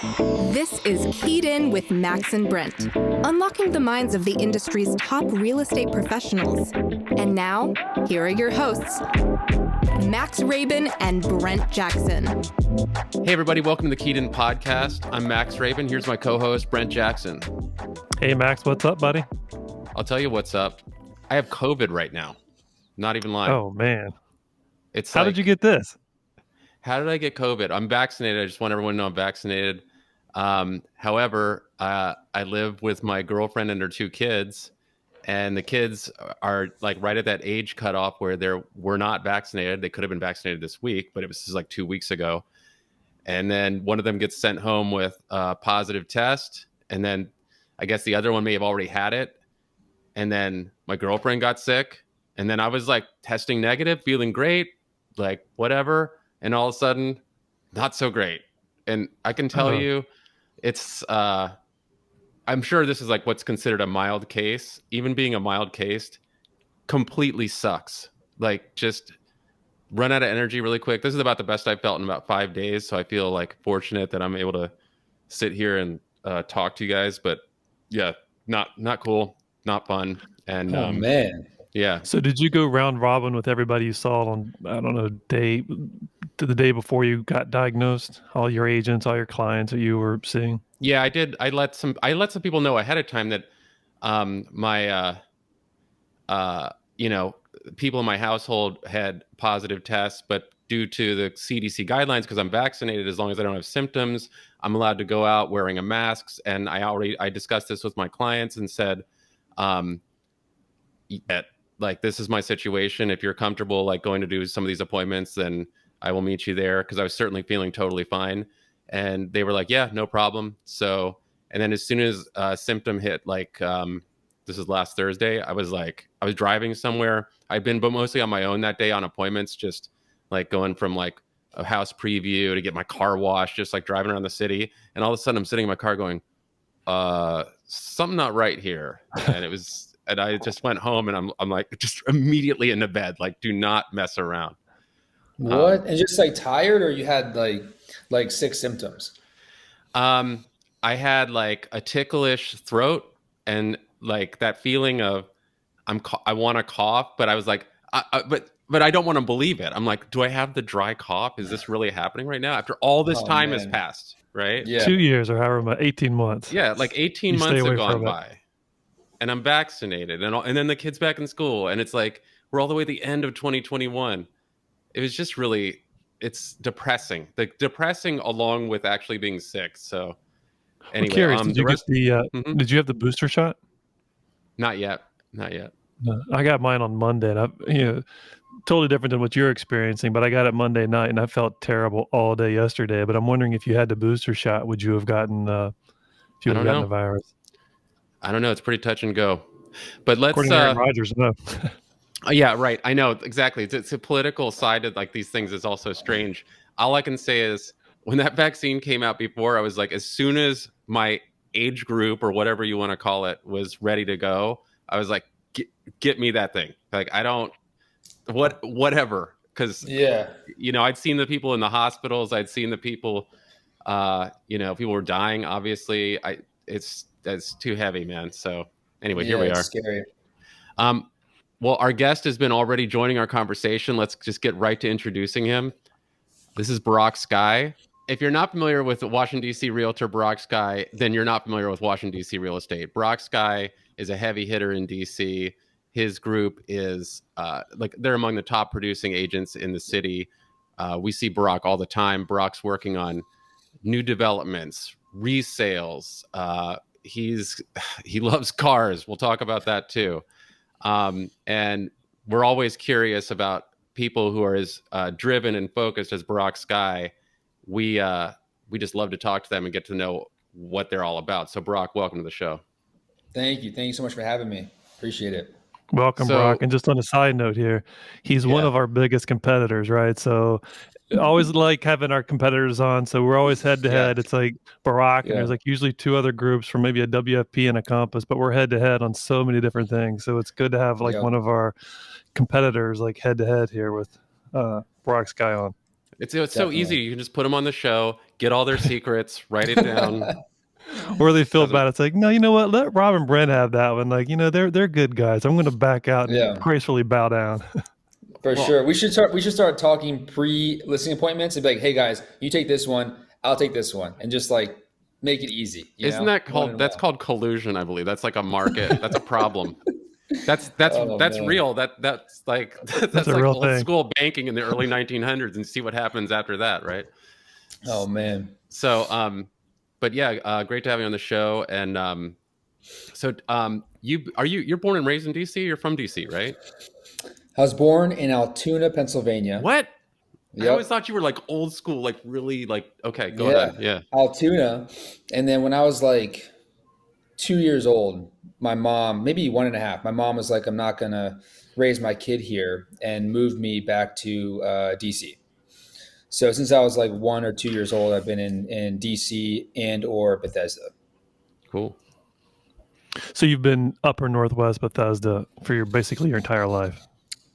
This is Keyed In with Max and Brent, unlocking the minds of the industry's top real estate professionals. And now, here are your hosts, Max Rabin and Brent Jackson. Hey everybody, welcome to the Keyed In podcast. I'm Max Rabin. Here's my co-host, Brent Jackson. Hey Max, what's up, buddy? I'll tell you what's up. I have COVID right now. Not even lying. Oh man. How did you get this? How did I get COVID? I'm vaccinated. I just want everyone to know I'm vaccinated. However, I live with my girlfriend and her two kids, and the kids are like right at that age cutoff where we're not vaccinated. They could have been vaccinated this week, but it was just like 2 weeks ago. And then one of them gets sent home with a positive test, and then I guess the other one may have already had it. And then my girlfriend got sick, and then I was like testing negative, feeling great, like whatever. And all of a sudden, not so great. And I can tell you, it's, I'm sure this is like what's considered a mild case. Even being a mild case completely sucks. Like just run out of energy really quick. This is about the best I've felt in about 5 days. So I feel like fortunate that I'm able to sit here and talk to you guys. But yeah, not cool, not fun. And man. Yeah. So did you go round robin with everybody you saw on, I don't know, the day before you got diagnosed? All your agents, all your clients that you were seeing? Yeah, I did. I let some people know ahead of time that my people in my household had positive tests, but due to the CDC guidelines, because I'm vaccinated, as long as I don't have symptoms, I'm allowed to go out wearing a mask. And I discussed this with my clients and said, like, this is my situation. If you're comfortable like going to do some of these appointments, then I will meet you there, because I was certainly feeling totally fine. And they were like, yeah, no problem. So, and then as soon as symptom hit, like this is last Thursday, I was driving somewhere. I'd been but mostly on my own that day on appointments, just like going from like a house preview to get my car washed, just like driving around the city. And all of a sudden I'm sitting in my car going, something not right here. And it was, and I just went home, and I'm like just immediately into bed, like do not mess around. What? And just like tired, or you had like sick symptoms? I had like a ticklish throat and like that feeling of I want to cough, but I was like, but I don't want to believe it. I'm like, do I have the dry cough? Is this really happening right now? After all this time has passed, right? Yeah. 2 years or however much, 18 months. Yeah, like 18 months have gone by, and I'm vaccinated, and then the kid's back in school, and it's like we're all the way at the end of 2021. It was just really, it's depressing. Depressing along with actually being sick. So anyway, I'm curious, did you have the booster shot? Not yet. No, I got mine on Monday, and totally different than what you're experiencing, but I got it Monday night, and I felt terrible all day yesterday. But I'm wondering, if you had the booster shot, would you have gotten the virus? I don't know. It's pretty touch and go. But let's. According to Aaron Rodgers, no. Yeah, right. I know exactly. It's a political side of like these things is also strange. All I can say is when that vaccine came out before, I was like, as soon as my age group or whatever you want to call it was ready to go, I was like, get me that thing. Like, I don't, whatever. Because, I'd seen the people in the hospitals. I'd seen the people, people were dying, obviously. It's too heavy, man. So anyway, here we are. It's scary. Well, our guest has been already joining our conversation. Let's just get right to introducing him. This is Barak Sky. If you're not familiar with the Washington, D.C. realtor Barak Sky, then you're not familiar with Washington, D.C. real estate. Barak Sky is a heavy hitter in D.C. His group is they're among the top producing agents in the city. We see Barak all the time. Barak's working on new developments, resales. He loves cars. We'll talk about that too. And we're always curious about people who are as driven and focused as Barak Sky. We just love to talk to them and get to know what they're all about. So Barak, welcome to the show. Thank you so much for having me. Appreciate it. Welcome, Barak. And just on a side note here, he's one of our biggest competitors, right? So always like having our competitors on. So we're always head to head. It's like Barak, and there's like usually two other groups from maybe a WFP and a Compass, but we're head to head on so many different things. So it's good to have like one of our competitors like head to head here with Barak Sky on. It's so Definitely. easy. You can just put them on the show, get all their secrets, write it down. Or they feel bad. It's like, no, you know what? Let Rob and Brent have that one. Like, they're good guys. I'm going to back out and Yeah. gracefully bow down. For sure. We should start talking pre-listing appointments and be like, hey guys, you take this one, I'll take this one, and just like make it easy. Isn't that called? That's called collusion, I believe. That's like a market. That's a problem. That's real. That's like That's a like real old thing. school banking in the early 1900s, and see what happens after that, right? Oh man. So but yeah, great to have you on the show. And you're born and raised in DC? You're from DC, right? I was born in Altoona, Pennsylvania. What? Yep. I always thought you were like old school, like really like, okay, go ahead. Yeah. Altoona. And then when I was like 2 years old, my mom, maybe 1.5, my mom was like, I'm not going to raise my kid here, and moved me back to DC. So since I was like 1 or 2 years old, I've been in DC and or Bethesda. Cool. So you've been upper Northwest Bethesda for basically your entire life.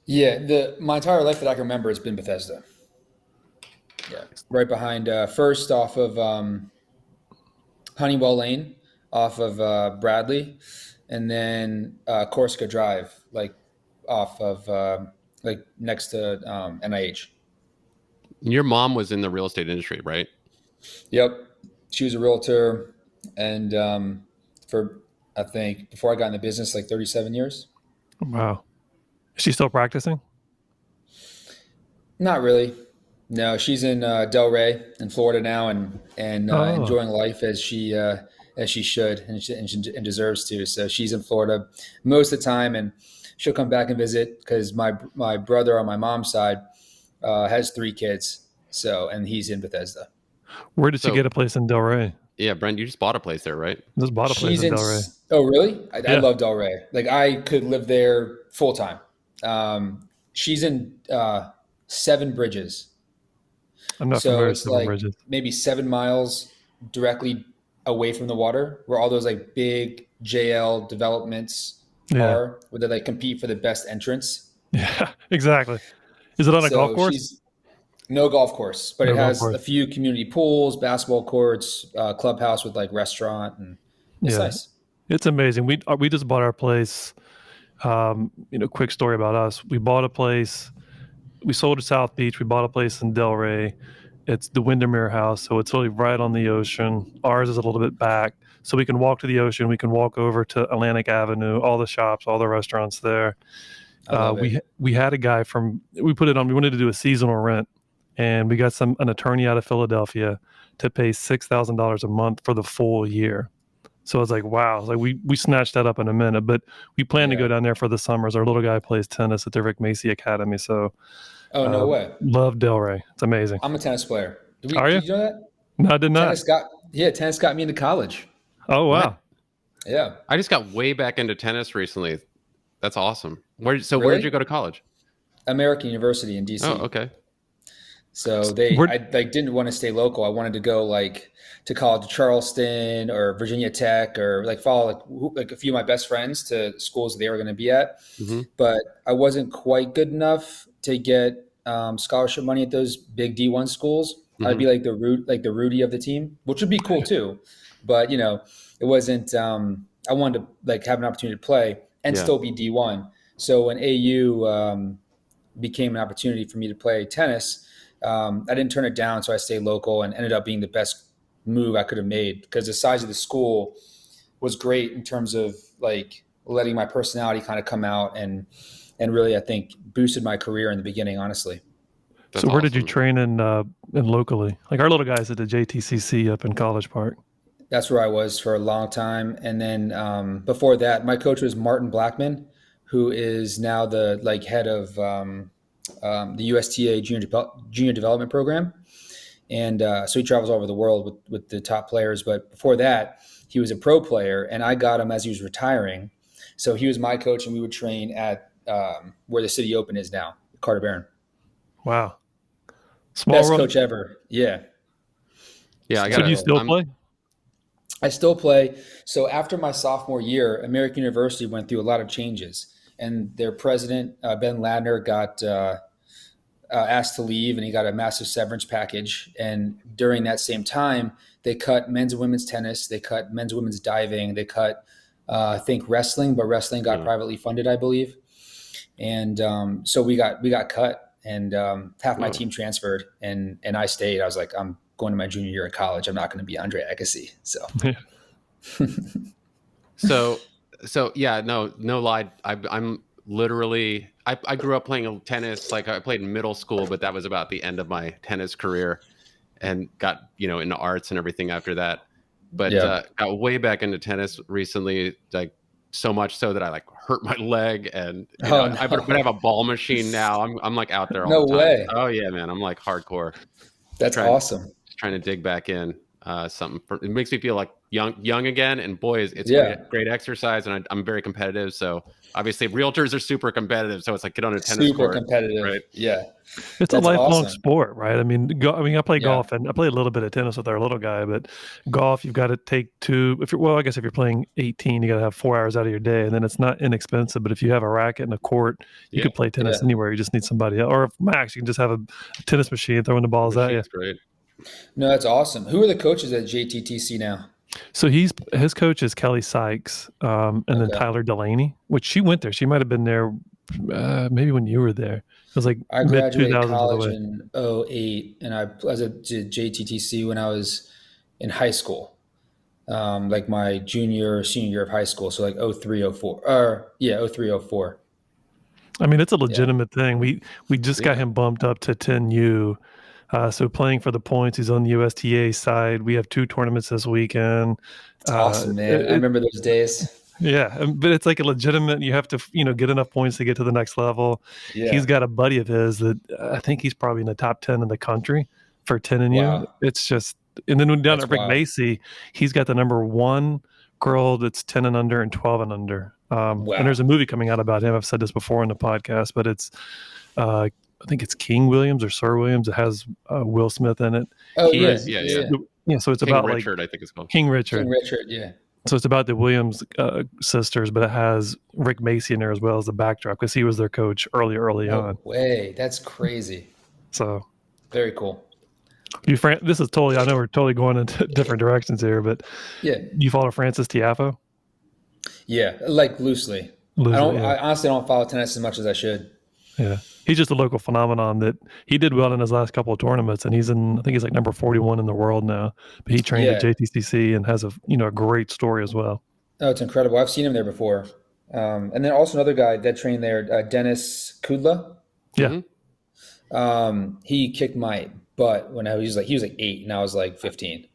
Yeah, my entire life that I can remember has been Bethesda. Yeah, right behind, first off of Honeywell Lane, off of Bradley, and then Corsica Drive, like off of like next to NIH. Your mom was in the real estate industry, right? Yep, she was a realtor, and for I think before I got in the business, like 37 years. Wow. Is she still practicing? Not really. No, she's in Delray in Florida now, and enjoying life as she should and deserves to. So she's in Florida most of the time, and she'll come back and visit because my brother on my mom's side has 3 kids. So, and he's in Bethesda. Where did she get a place in Delray? Yeah, Brent, you just bought a place there, right? Just bought a place in Delray. Oh, really? I love Delray. Like I could live there full time. She's in 7 Bridges. I'm not familiar with 7 Bridges. Maybe 7 miles directly away from the water, where all those like big JL developments are, where they like compete for the best entrance. Yeah, exactly. Is it on a golf course? No golf course, but it has a few community pools, basketball courts, clubhouse with like restaurant, and it's nice. It's amazing. We just bought our place. Quick story about us. We bought a place. We sold to South Beach. We bought a place in Delray. It's the Windermere House, so it's really right on the ocean. Ours is a little bit back, so we can walk to the ocean. We can walk over to Atlantic Avenue, all the shops, all the restaurants there. We had a guy we put it on. We wanted to do a seasonal rent, and we got an attorney out of Philadelphia to pay $6,000 a month for the full year. So I was like, wow. Like we snatched that up in a minute, but we plan to go down there for the summers. Our little guy plays tennis at the Rick Macy Academy. So, no way. Love Delray. It's amazing. I'm a tennis player. Are you? Did you know that? No, I did not. Tennis got me into college. Oh, wow. What? Yeah. I just got way back into tennis recently. That's awesome. Where did you go to college? American University in DC. Oh, okay. So I didn't want to stay local. I wanted to go like to college at Charleston or Virginia Tech, or like follow like a few of my best friends to schools they were going to be at. Mm-hmm. But I wasn't quite good enough to get scholarship money at those big D1 schools. Mm-hmm. I'd be like the Rudy of the team, which would be cool too. But it wasn't. I wanted to like have an opportunity to play and still be D1. So when AU became an opportunity for me to play tennis, I didn't turn it down. So I stayed local and ended up being the best move I could have made, because the size of the school was great in terms of like letting my personality kind of come out, and really I think boosted my career in the beginning, honestly. That's so where did you train in locally? Like our little guys at the JTCC up in College Park. That's where I was for a long time. And then before that, my coach was Martin Blackman, who is now the like head of the USTA Junior Development Program. And so he travels all over the world with the top players. But before that, he was a pro player, and I got him as he was retiring. So he was my coach, and we would train at where the City Open is now, Carter Barron. Wow. Best coach ever. Yeah. Yeah. So do you still play? I still play. So after my sophomore year, American University went through a lot of changes, and their president, Ben Ladner, got asked to leave, and he got a massive severance package. And during that same time, they cut men's and women's tennis, they cut men's and women's diving, they cut I think wrestling, but wrestling got privately funded, I believe. And so we got cut, and half my team transferred, and I stayed. I was like, I'm going to my junior year of college. I'm not going to be Andre Agassi. So yeah, no lie. I'm literally, I grew up playing tennis. Like I played in middle school, but that was about the end of my tennis career, and got, into arts and everything after that. But got way back into tennis recently, like so much so that I like hurt my leg, and I have a ball machine now. I'm like out there all the time. No way. Oh yeah, man. I'm like hardcore. That's awesome. Just trying to dig back in. It makes me feel like young again, and boys, it's great exercise, and I'm very competitive. So obviously realtors are super competitive. So it's like get on a tennis court. Super competitive. Right? Yeah. It's a lifelong sport, right? I mean, I play golf, and I play a little bit of tennis with our little guy, but golf, you've got to take I guess if you're playing 18, you got to have 4 hours out of your day, and then it's not inexpensive. But if you have a racket and a court, you could play tennis anywhere. You just need somebody else. Or if Max, you can just have a tennis machine throwing the balls at you. That's great. No, that's awesome. Who are the coaches at JTTC now? So his coach is Kelly Sykes, and then Tyler Delaney, which she went there. She might have been there maybe when you were there. It was like I graduated college in 2008, and I was at JTTC when I was in high school, like my junior or senior year of high school. So like 2003, 2004. I mean, it's a legitimate thing. We just got him bumped up to 10U. So playing for the points, he's on the USTA side. We have 2 tournaments this weekend. It's awesome, man. I remember those days. Yeah, but it's like a legitimate, you have to, get enough points to get to the next level. Yeah. He's got a buddy of his that I think he's probably in the top 10 in the country for 10 and U. It's just, and then when down at Rick Macy, he's got the number 1 girl that's 10 and under and 12 and under. And there's a movie coming out about him. I've said this before in the podcast, but it's, I think it's King Williams or Sir Williams. It has Will Smith in it. Oh, Yeah, so it's King about Richard, I think it's called. King Richard. King Richard, yeah. So it's about the Williams sisters, but it has Rick Macy in there as well as the backdrop because he was their coach early on. No way. That's crazy. So very cool. This is totally, I know we're totally going into different directions here, but you follow Francis Tiafoe? Yeah, like loosely. I honestly don't follow tennis as much as I should. Yeah. He's just a local phenomenon that he did well in his last couple of tournaments, and I think he's like number 41 in the world now. But he trained at JTCC and has a great story as well. Oh, it's incredible. I've seen him there before. And then also another guy that trained there, Dennis Kudla. Yeah. He kicked my butt when he was like 8 and I was like 15.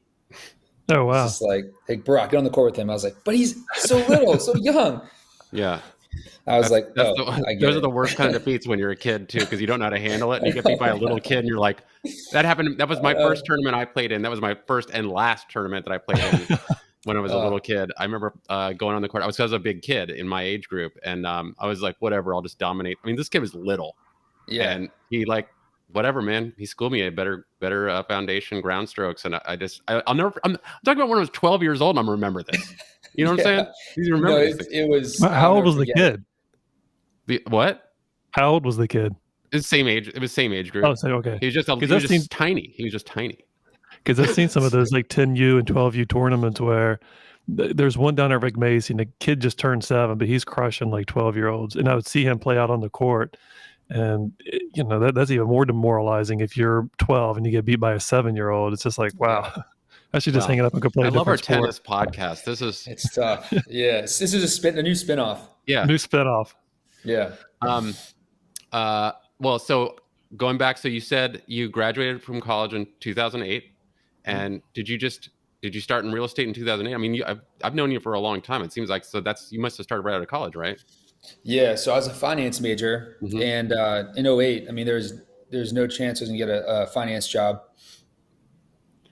Oh wow. It's just like, hey, Barak, get on the court with him. I was like, but he's so little, so young. Yeah. I was like, those are the worst kind of defeats when you're a kid too, because you don't know how to handle it. And you get beat by a little kid and you're like, that happened. That was my first tournament I played in. That was my first and last tournament that I played in when I was a little kid. I remember going on the court. I was a big kid in my age group. And I was like, whatever, I'll just dominate. I mean, this kid was little. Yeah. And he whatever, man. He schooled me a better foundation, ground strokes. And I'm talking about when I was 12 years old and I'm remember this. You know what I'm saying? You remember it was. How old was the kid? What? How old was the kid? It's same age. It was same age group. Oh, so okay. He was just tiny. He was just tiny. Because I've seen some of those like 10U and 12U tournaments where there's one down at Rick Macy and the kid just turned 7, but he's crushing like 12-year-olds. And I would see him play out on the court. And, that's even more demoralizing if you're 12 and you get beat by a 7-year-old. It's just like, wow. I should just hang it up and go play. I love our tennis podcast. It's tough. Yeah. This is a new spinoff. Yeah. New spinoff. Yeah. Well, so going back, so you said you graduated from college in 2008, and did you start in real estate in 2008? I mean, I've known you for a long time. It seems like, you must have started right out of college, right? Yeah. So I was a finance major, and in 2008, I mean, there's no chance I was gonna get a finance job,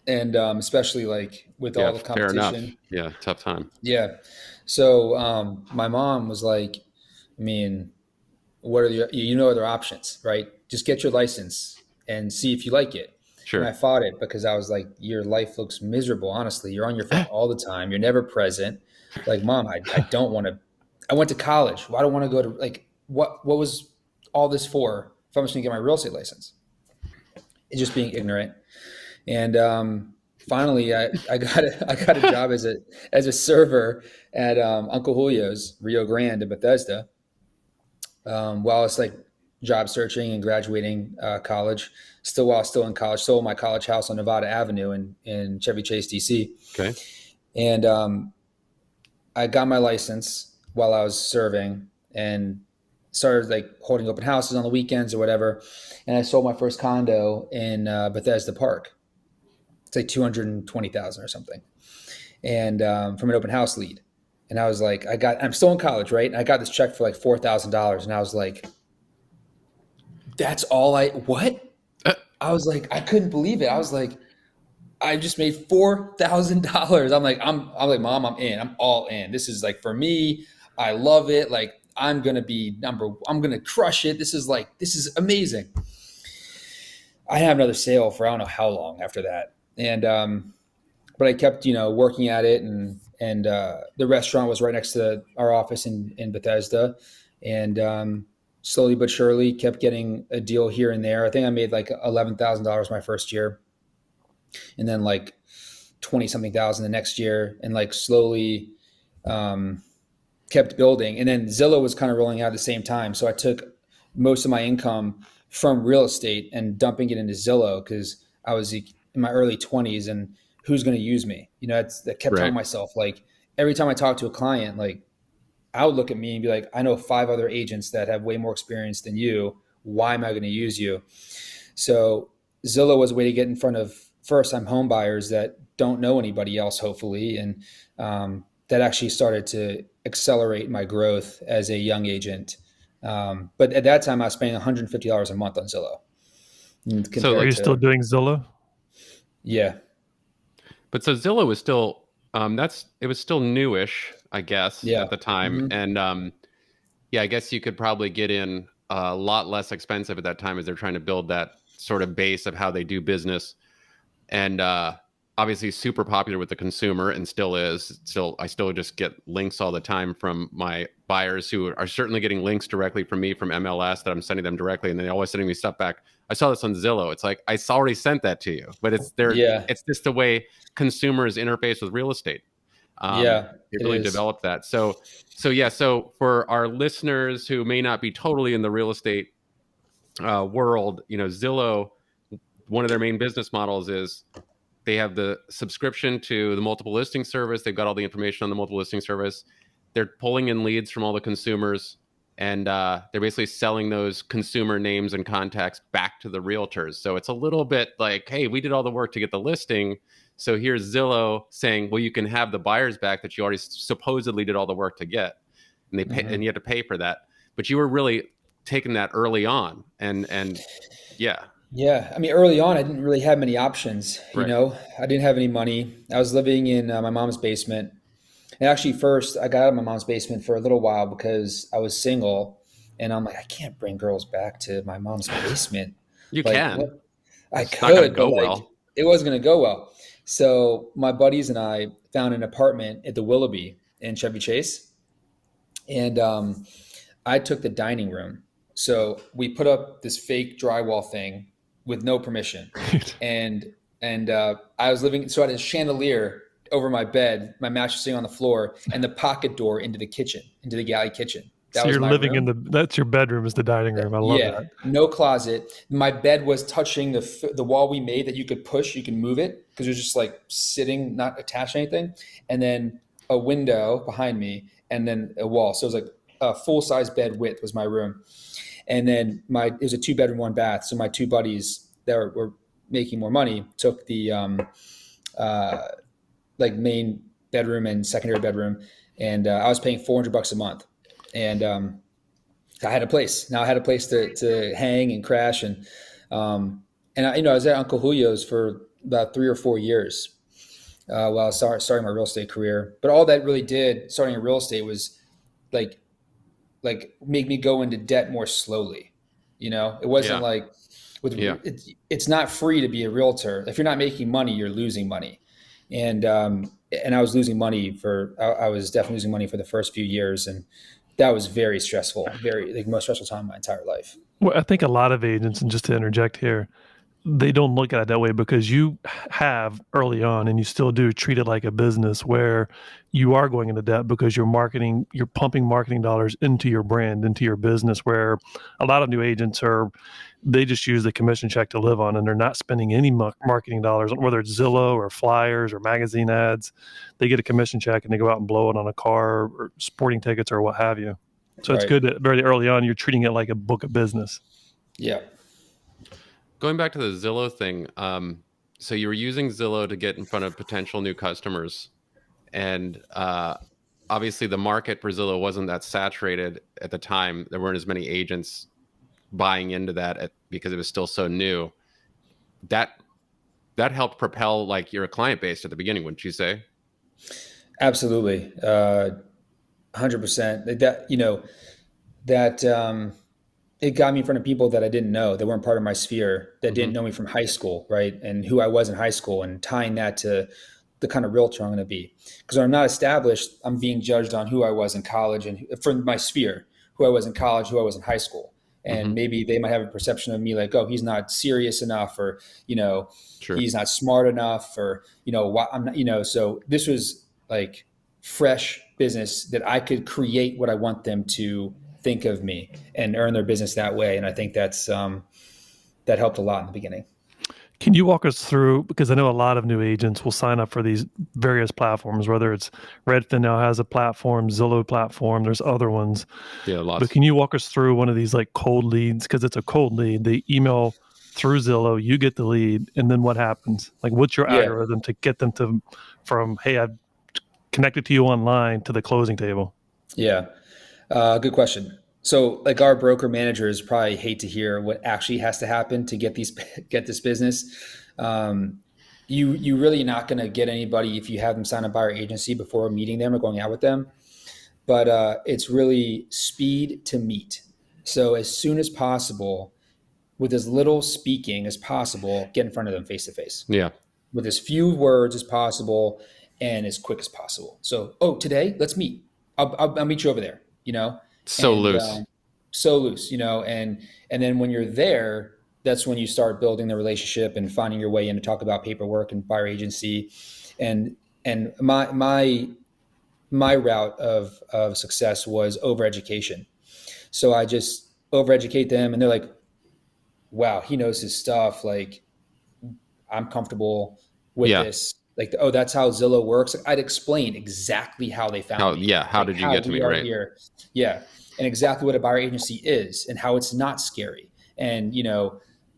and especially like with all the competition. Fair enough. Yeah, tough time. Yeah. So my mom was like, I mean, what are other options, right? Just get your license and see if you like it. Sure. And I fought it because I was like, your life looks miserable. Honestly, you're on your phone all the time. You're never present. Like, Mom, I don't want to. I went to college. Well, I don't want to go to what was all this for if I'm just going to get my real estate license. It's just being ignorant. And finally, I got a job as a server at Uncle Julio's Rio Grande in Bethesda. While I was like job searching and graduating college, while I was still in college, sold my college house on Nevada Avenue in Chevy Chase, DC. Okay. And I got my license while I was serving and started like holding open houses on the weekends or whatever. And I sold my first condo in Bethesda Park. It's like 220,000 or something. And from an open house lead. And I was like, I'm still in college, right? And I got this check for like $4,000. And I was like, that's all what? I was like, I couldn't believe it. I was like, I just made $4,000. I'm like, Mom, I'm in. I'm all in. This is like, for me, I love it. Like, I'm going to crush it. This is amazing. I have another sale for I don't know how long after that. And, but I kept, working at it, and the restaurant was right next to our office in Bethesda, and slowly but surely kept getting a deal here and there. I think I made like $11,000 my first year, and then like 20 something thousand the next year, and like slowly kept building. And then Zillow was kind of rolling out at the same time. So I took most of my income from real estate and dumping it into Zillow because I was in my early 20s, and who's going to use me? I kept telling myself, like, every time I talk to a client, like, I would look at me and be like, I know 5 other agents that have way more experience than you. Why am I going to use you? So Zillow was a way to get in front of first-time home buyers that don't know anybody else, hopefully. And that actually started to accelerate my growth as a young agent. But at that time, I was paying $150 a month on Zillow. So are you still doing Zillow? Yeah. But so Zillow was still, it was still newish, I guess, at the time. Mm-hmm. And I guess you could probably get in a lot less expensive at that time as they're trying to build that sort of base of how they do business. And obviously super popular with the consumer, and still is. I still just get links all the time from my buyers who are certainly getting links directly from me from MLS that I'm sending them directly, and they're always sending me stuff back. I saw this on Zillow. It's like, I already sent that to you, but it's it's just the way consumers interface with real estate. It really developed that. So for our listeners who may not be totally in the real estate world, Zillow, one of their main business models is they have the subscription to the multiple listing service. They've got all the information on the multiple listing service. They're pulling in leads from all the consumers, and they're basically selling those consumer names and contacts back to the realtors. So it's a little bit like, hey, we did all the work to get the listing. So here's Zillow saying, well, you can have the buyers back that you already supposedly did all the work to get, and they pay, and you had to pay for that. But you were really taking that early on, and yeah. Yeah. I mean, early on, I didn't really have many options. I didn't have any money. I was living in my mom's basement. And actually, first, I got out of my mom's basement for a little while because I was single. And I'm like, I can't bring girls back to my mom's basement. You can. I could, but it wasn't going to go well. So my buddies and I found an apartment at the Willoughby in Chevy Chase. And I took the dining room. So we put up this fake drywall thing with no permission. And I was living, so I had a chandelier over my bed, my mattress sitting on the floor, and the pocket door into the kitchen, into the galley kitchen. So you're living room. That's your bedroom is the dining room. I love that. No closet. My bed was touching the wall we made that you could push, you can move it because it was just like sitting, not attached to anything. And then a window behind me, and then a wall. So it was like a full-size bed width was my room. And then it was a 2-bedroom, 1-bath. So my 2 buddies that were making more money took the like main bedroom and secondary bedroom. And I was paying $400 a month. And I had a place. Now I had a place to hang and crash. And I was at Uncle Julio's for about 3 or 4 years while I was starting my real estate career. But all that really did, starting in real estate, was like make me go into debt more slowly. It wasn't like it's not free to be a realtor. If you're not making money, you're losing money. And I was losing money I was definitely losing money for the first few years. And that was very stressful, very like most stressful time of my entire life. Well, I think a lot of agents, and just to interject here, they don't look at it that way because you have early on, and you still do, treat it like a business where you are going into debt because you're pumping marketing dollars into your brand, into your business, where a lot of new agents they just use the commission check to live on, and they're not spending any marketing dollars, whether it's Zillow or flyers or magazine ads. They get a commission check and they go out and blow it on a car or sporting tickets or what have you. So it's good that very early on, you're treating it like a book of business. Yeah. Going back to the Zillow thing, so you were using Zillow to get in front of potential new customers, and obviously the market for Zillow wasn't that saturated at the time. There weren't as many agents buying into that because it was still so new. That helped propel like your client base at the beginning, wouldn't you say? Absolutely, 100%. That it got me in front of people that I didn't know, that weren't part of my sphere, that didn't know me from high school, right? And who I was in high school, and tying that to the kind of realtor I'm going to be. Because when I'm not established, I'm being judged on who I was in college and from my sphere, who I was in college, who I was in high school. And maybe they might have a perception of me like, oh, he's not serious enough, or, Sure. he's not smart enough, or, I'm not, so this was like fresh business that I could create what I want them to think of me and earn their business that way. And I think that helped a lot in the beginning. Can you walk us through, because I know a lot of new agents will sign up for these various platforms, whether it's Redfin now has a platform, Zillow platform, there's other ones. Yeah, lots. But can you walk us through one of these like cold leads? Because it's a cold lead. They email through Zillow, you get the lead, and then what happens? Like, what's your algorithm to get them from, hey, I've connected to you online, to the closing table? Yeah. Good question. So like our broker managers probably hate to hear what actually has to happen to get this business. You really not going to get anybody if you have them sign up by our agency before meeting them or going out with them. But it's really speed to meet. So as soon as possible, with as little speaking as possible, get in front of them face to face. Yeah. With as few words as possible and as quick as possible. So, today, let's meet. I'll meet you over there. So loose, and then when you're there, that's when you start building the relationship and finding your way in to talk about paperwork and buyer agency. And my route of success was overeducation. So I just overeducate them, and they're like, wow, he knows his stuff. Like, I'm comfortable with this. Like, that's how Zillow works. I'd explain exactly how they found me. How did you get to me, right? Here. Yeah. And exactly what a buyer agency is and how it's not scary. And,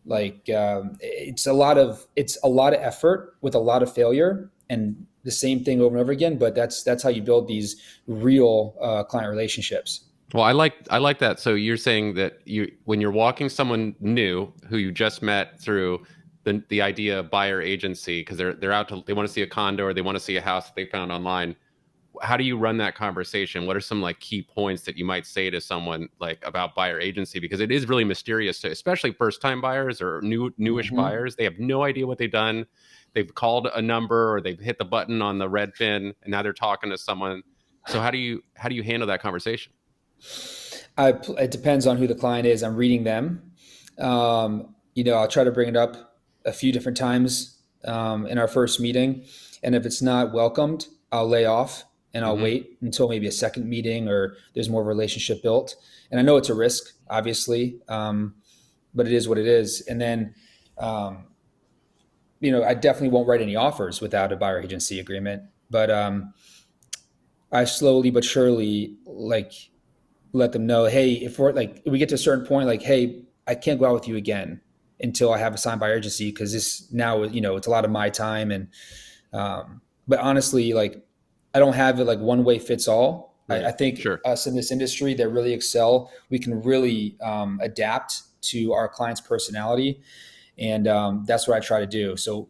it's a lot of effort with a lot of failure and the same thing over and over again. But that's how you build these real client relationships. Well, I like that. So you're saying that when you're walking someone new who you just met through the idea of buyer agency, because they're out they want to see a condo or they want to see a house that they found online. How do you run that conversation? What are some like key points that you might say to someone like about buyer agency? Because it is really mysterious, especially first time buyers or newish buyers. They have no idea what they've done. They've called a number or they've hit the button on the Redfin and now they're talking to someone. So how do you handle that conversation? It depends on who the client is. I'm reading them. I'll try to bring it up a few different times in our first meeting. And if it's not welcomed, I'll lay off and I'll wait until maybe a second meeting or there's more of a relationship built. And I know it's a risk, obviously, but it is what it is. And then, I definitely won't write any offers without a buyer agency agreement. But I slowly but surely let them know, hey, if we get to a certain point, like, hey, I can't go out with you again until I have a signed buyer agency, because this now, it's a lot of my time. And but honestly, I don't have it like one way fits all. Right. I think us in this industry that really excel, we can really adapt to our client's personality. And that's what I try to do. So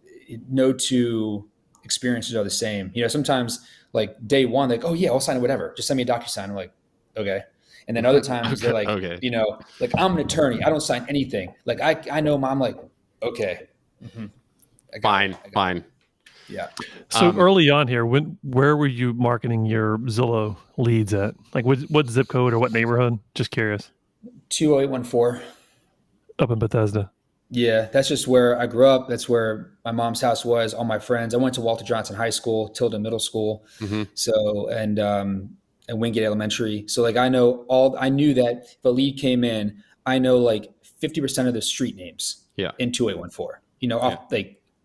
no two experiences are the same. Sometimes like day one, like, oh yeah, I'll sign it, whatever. Just send me a DocuSign. I'm like, okay. And then other times they're like, like, I'm an attorney. I don't sign anything. Like I know I'm like, okay. Fine. Yeah. So early on here, where were you marketing your Zillow leads at? Like what zip code or what neighborhood? Just curious. 20814. Up in Bethesda. Yeah, that's just where I grew up. That's where my mom's house was. All my friends. I went to Walter Johnson High School, Tilden Middle School, so and Wingate Elementary. So like I knew that if a lead came in, I know like 50% of the street names in 2814. You know,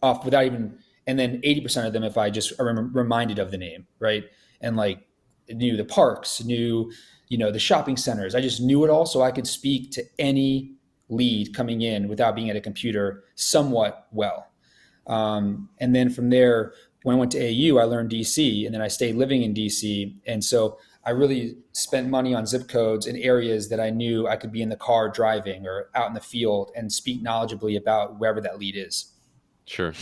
off without even, and then 80% of them if I just reminded of the name, right? And like knew the parks, knew the shopping centers. I just knew it all, so I could speak to any lead coming in without being at a computer somewhat well. And then from there, when I went to AU, I learned DC, and then I stayed living in DC. And so I really spent money on zip codes in areas that I knew I could be in the car driving or out in the field and speak knowledgeably about wherever that lead is. Sure.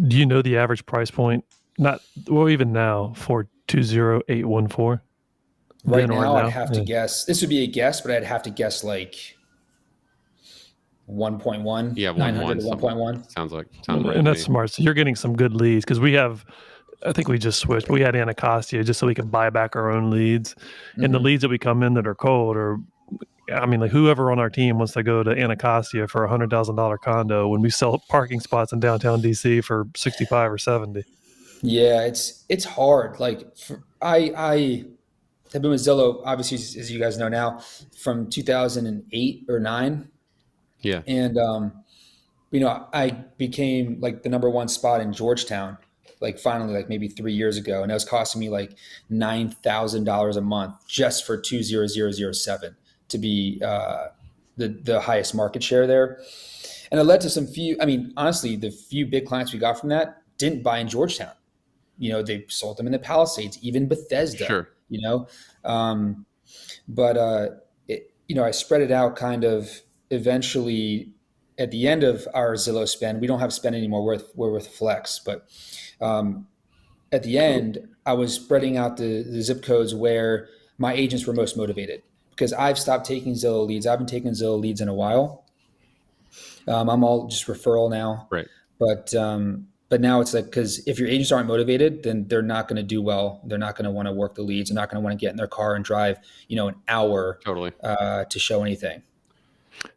Do you know the average price point? Even now for 20814? Right now, I'd have to guess. This would be a guess, but I'd have to guess like 1.1. Yeah, 900 to 1.1. Sounds right. And that's smart. So you're getting some good leads because I think we just switched. We had Anacostia just so we could buy back our own leads. And the leads that we come in that are cold like whoever on our team wants to go to Anacostia for $100,000 condo when we sell parking spots in downtown DC for 65 or 70. Yeah, it's hard. Like I have been with Zillow, obviously, as you guys know now, from 2008 or 9. Yeah. And, I became like the number one spot in Georgetown, like finally, like maybe 3 years ago. And that was costing me like $9,000 a month just for 20007 to be the highest market share there. And it led to honestly, the few big clients we got from that didn't buy in Georgetown. They sold them in the Palisades, even Bethesda. Sure. I spread it out kind of eventually at the end of our Zillow spend. We don't have spend anymore. We're with Flex, but at the end, I was spreading out the zip codes where my agents were most motivated because I've stopped taking Zillow leads. I've been taking Zillow leads in a while. I'm all just referral now. Right. But now it's like, because if your agents aren't motivated, then they're not going to do well. They're not going to want to work the leads. They're not going to want to get in their car and drive, an hour to show anything.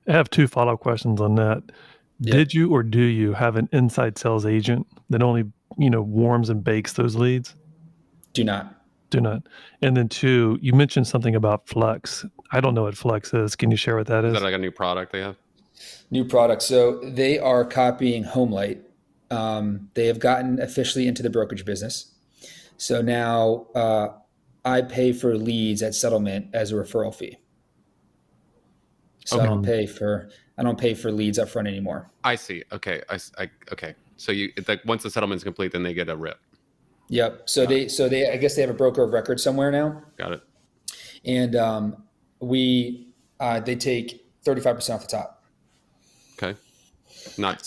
I have 2 follow-up questions on that. Yeah. Did you or do you have an inside sales agent that only, warms and bakes those leads? Do not. And then 2, you mentioned something about Flex. I don't know what Flex is. Can you share what that is? Is that like a new product they have? New product. So they are copying HomeLight. They have gotten officially into the brokerage business. So now I pay for leads at settlement as a referral fee. So I don't pay for leads up front anymore. I see. Okay. Okay. So it's like once the settlement is complete, then they get a rip. Yep. So I guess they have a broker of record somewhere now. Got it. And they take 35% off the top. Okay. Not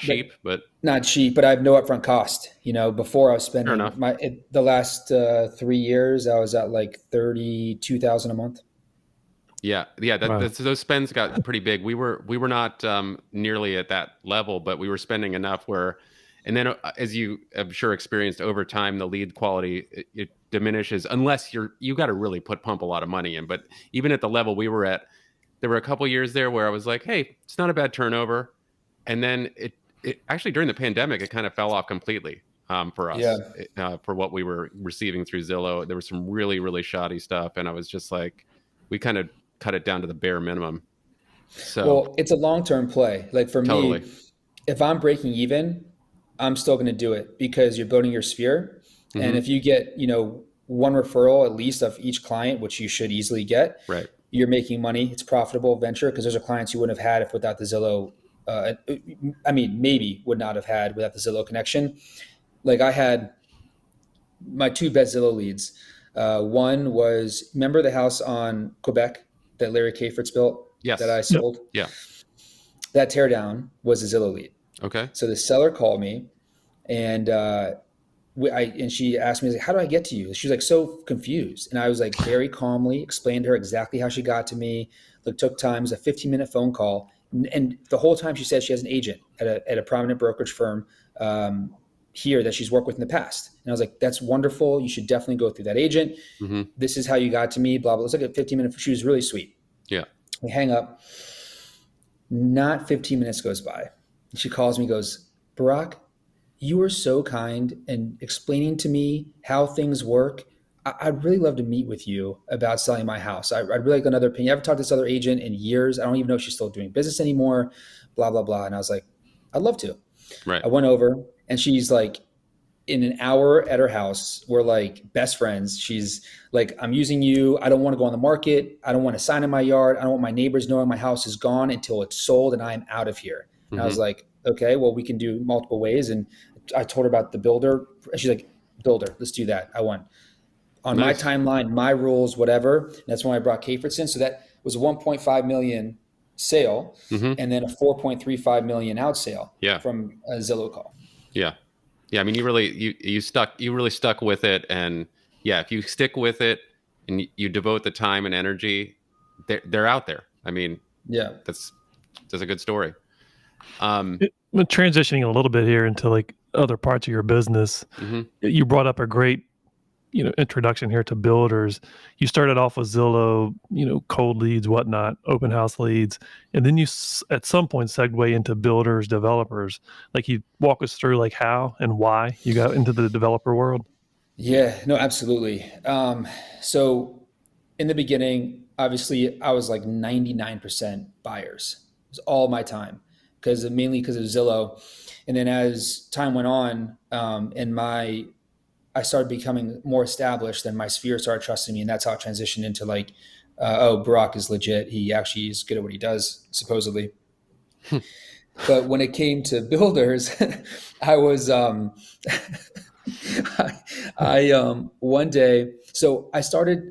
cheap, but not cheap, but I have no upfront cost. Before I was spending the last 3 years, I was at like $32,000 a month. Yeah. Those spends got pretty big. We were not nearly at that level, but we were spending enough where, and then as you have sure experienced over time, the lead quality it diminishes unless you got to really pump a lot of money in. But even at the level we were at, there were a couple years there where I was like, hey, it's not a bad turnover. And then it actually during the pandemic, it kind of fell off completely for us. Yeah. For what we were receiving through Zillow. There was some really, really shoddy stuff. And I was just like, we kind of cut it down to the bare minimum. So it's a long-term play. Like for me, if I'm breaking even, I'm still going to do it because you're building your sphere. Mm-hmm. And if you get, one referral at least of each client, which you should easily get, right, you're making money. It's a profitable venture because those are clients you wouldn't have had if without the Zillow. Maybe would not have had without the Zillow connection. Like I had my 2 best Zillow leads. One was, remember the house on Quebec that Larry Cafert's built? Yes. That I sold? Yeah. That teardown was a Zillow lead. Okay. So the seller called me and she asked me, how do I get to you? She was like so confused. And I was like very calmly explained to her exactly how she got to me. Like took time, it was a 15-minute phone call. And the whole time she said she has an agent at a prominent brokerage firm. here that she's worked with in the past. And I was like, that's wonderful. You should definitely go through that agent. Mm-hmm. This is how you got to me, blah, blah. It's like a 15-minute, she was really sweet. Yeah. We hang up. Not 15 minutes goes by. She calls me, goes, Barak, you were so kind and explaining to me how things work. I'd really love to meet with you about selling my house. I'd really like another opinion. I haven't talked to this other agent in years. I don't even know if she's still doing business anymore, blah, blah, blah. And I was like, I'd love to. Right. I went over and she's like, in an hour at her house, we're like best friends. She's like, I'm using you. I don't want to go on the market. I don't want a sign in my yard. I don't want my neighbors knowing my house is gone until it's sold and I'm out of here. And I was like, okay, well, we can do multiple ways. And I told her about the builder. She's like, builder, let's do that. I want on my timeline, my rules, whatever. And that's when I brought Kafritz in. So that was a 1.5 million sale and then a 4.35 million out sale from a Zillow call. Yeah. Yeah. I mean, you really stuck with it. And yeah, if you stick with it and you devote the time and energy, they're out there. I mean, yeah, that's a good story. Transitioning a little bit here into like other parts of your business, you brought up a great, introduction here to builders. You started off with Zillow, cold leads, whatnot, open house leads, and then you at some point segue into builders, developers. Like, you walk us through like how and why you got into the developer world. Yeah, no, absolutely. So in the beginning, obviously I was like 99% buyers. It was all my time mainly because of Zillow. And then as time went on, I started becoming more established, then my sphere started trusting me. And that's how it transitioned into like, Barak is legit. He actually is good at what he does, supposedly. But when it came to builders, I was, one day, so I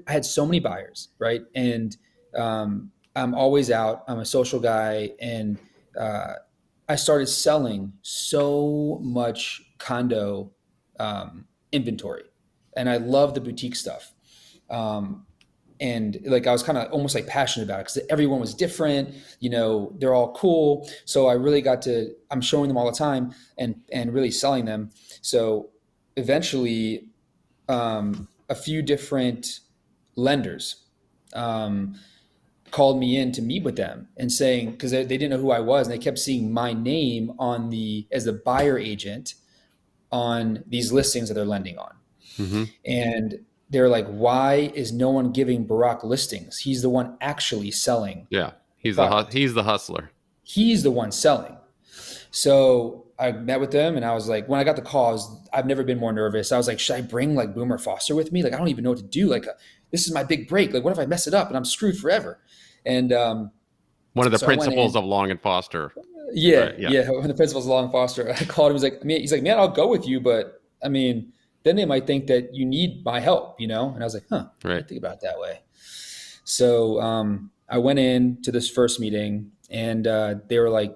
had so many buyers, right? And I'm always out. I'm a social guy. And I started selling so much condo inventory. And I love the boutique stuff. And like I was kind of almost like passionate about it because everyone was different, they're all cool. So I really I'm showing them all the time and really selling them. So eventually, a few different lenders called me in to meet with them and saying, because they didn't know who I was, and they kept seeing my name as the buyer agent on these listings that they're lending on. And they're like, why is no one giving Barak listings? He's the one actually selling. Yeah, he's the hustler. He's the one selling. So I met with them and I was like, when I got the call, I've never been more nervous. I was like, should I bring like Boomer Foster with me? Like, I don't even know what to do. Like, this is my big break. Like, what if I mess it up and I'm screwed forever? And one of the principles of Long and Foster. Yeah, right? Yeah. One of the principles of Long and Foster. I called him. He's like, man, I'll go with you, but I mean, then they might think that you need my help, And I was like, right. I didn't think about it that way. So I went in to this first meeting and they were like,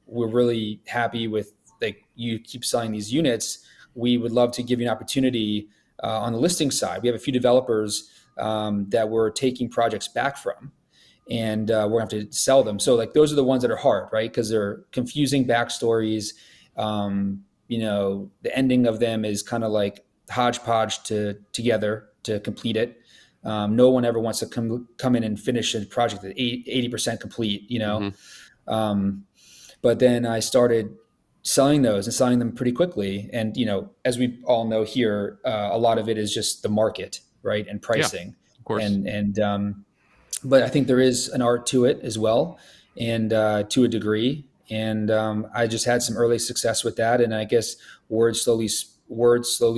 we're really happy with, like, you keep selling these units. We would love to give you an opportunity on the listing side. We have a few developers that we're taking projects back from, and we're going to have to sell them. So like, those are the ones that are hard, right? Because they're confusing backstories. The ending of them is kind of like hodgepodge together to complete it. No one ever wants to come in and finish a project at 80% complete, But then I started selling those and selling them pretty quickly. And, as we all know here, a lot of it is just the market, right? And pricing. Yeah, of course. But I think there is an art to it as well, and to a degree. And I just had some early success with that. And I guess word slowly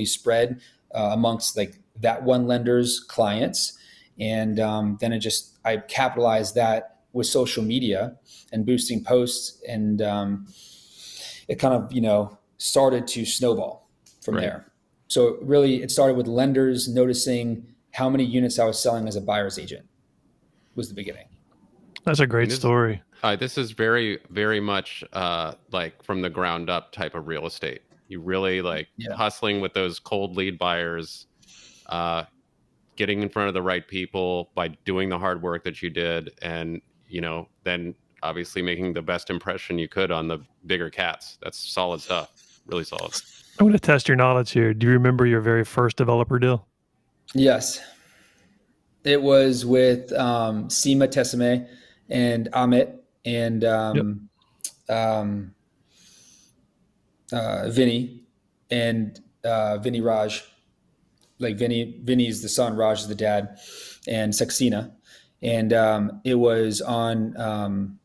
spread amongst like that one lender's clients. And then I capitalized that with social media and boosting posts. And it kind of, started to snowball from there. So really it started with lenders noticing how many units I was selling as a buyer's agent was the beginning. That's a great story. This is very, very much like from the ground up type of real estate. You really hustling with those cold lead buyers, getting in front of the right people by doing the hard work that you did. And, then obviously making the best impression you could on the bigger cats. That's solid stuff. Really solid. I'm going to test your knowledge here. Do you remember your very first developer deal? Yes. It was with Seema Tesseme and Amit and Yep. um, Vinny and Vinny Raj. Like Vinny's the son, Raj is the dad, and Saxena. And it was on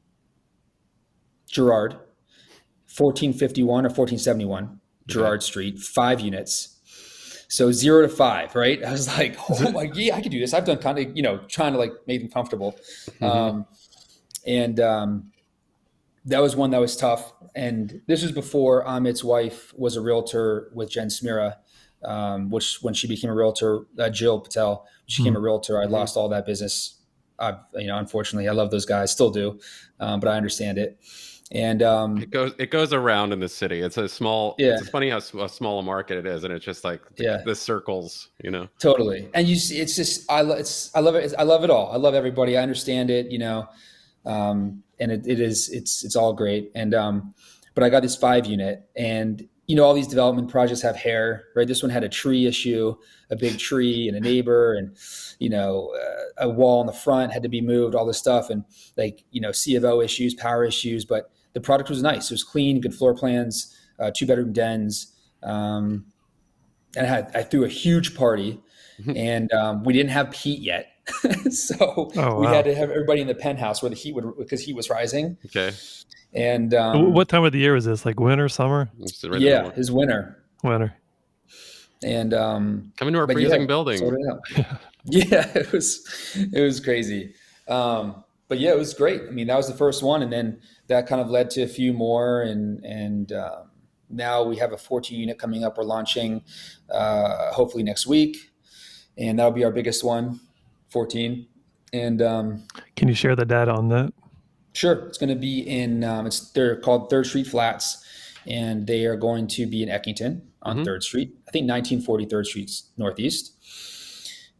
Girard, 1451 or 1471 Girard Street, 5 units. So 0 to 5, right? I was like, oh my, yeah, I could do this. I've done kind of, trying to like make them comfortable. And that was one that was tough. And this was before Amit's wife was a realtor with Jen Smira, which when she became a realtor, Jill Patel, she became a realtor. I lost all that business. Unfortunately, I love those guys, still do, but I understand it. And it goes around in the city. It's a small. Yeah. It's funny how small a market it is, and it's just like the circles, Totally. And you see, it's just I love it. I love it all. I love everybody. I understand it. And it's all great. And but I got this 5 unit, and all these development projects have hair, right? This one had a tree issue, a big tree, and a neighbor, and a wall in the front had to be moved, all this stuff, and C of O issues, power issues. But the product was nice. It was clean, good floor plans, 2-bedroom dens, and I threw a huge party, and we didn't have heat yet, so we had to have everybody in the penthouse where the heat because heat was rising. Okay. And what time of the year was this? Like winter, summer? Yeah, it was winter. Winter. And coming to our freezing building. Yeah, it was crazy. But yeah, it was great. I mean, that was the first one, and then that kind of led to a few more, and now we have a 14 unit coming up. We're launching hopefully next week, and that'll be our biggest one, 14. And can you share the data on that? Sure. It's going to be in, they're called 3rd Street Flats, and they are going to be in Eckington on 3rd Street. I think 1940 3rd Street Northeast.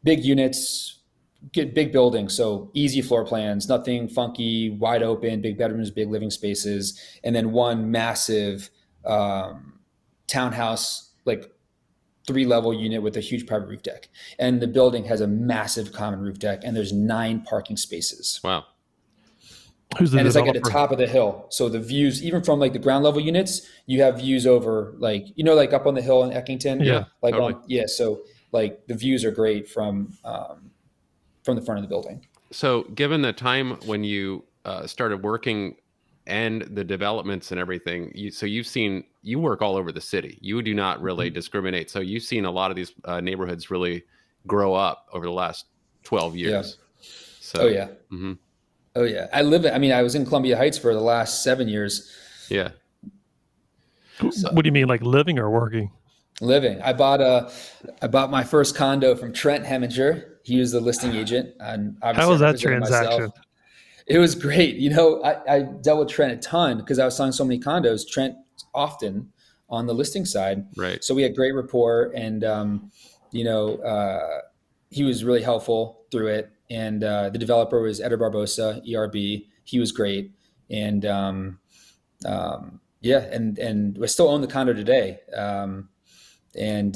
Big units, big buildings. So easy floor plans, nothing funky, wide open, big bedrooms, big living spaces. And then one massive townhouse, like 3-level unit with a huge private roof deck. And the building has a massive common roof deck, and there's 9 parking spaces. Wow. Who's the and developer? It's like at the top of the hill. So the views, even from like the ground level units, you have views over like up on the hill in Eckington. Yeah. Like totally. So like the views are great from the front of the building. So given the time when you started working and the developments and everything, you work all over the city. You do not really discriminate. So you've seen a lot of these neighborhoods really grow up over the last 12 years. Yeah. So, oh yeah. Oh yeah. I was in Columbia Heights for the last 7 years. Yeah. So, what do you mean, like living or working? Living. I bought my first condo from Trent Heminger. He was the listing agent. And how was that transaction? Myself. It was great. I dealt with Trent a ton because I was selling so many condos. Trent often on the listing side. Right. So we had great rapport, and he was really helpful through it. And the developer was Eder Barbosa, ERB. He was great. And and we still own the condo today. I'm in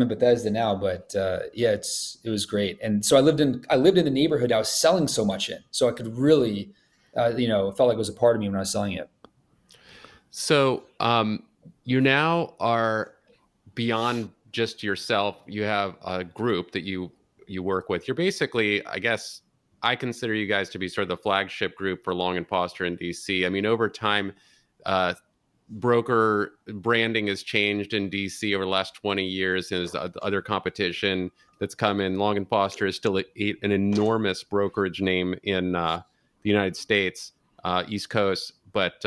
Bethesda now, but it was great. And so I lived in the neighborhood I was selling so much in, so I could really, it felt like it was a part of me when I was selling it. So you now are beyond just yourself. You have a group that you work with. You're basically, I guess, I consider you guys to be sort of the flagship group for Long and Foster in DC. I mean, over time, broker branding has changed in DC over the last 20 years. There's other competition that's come in. Long and Foster is still an enormous brokerage name in the United States, East Coast. But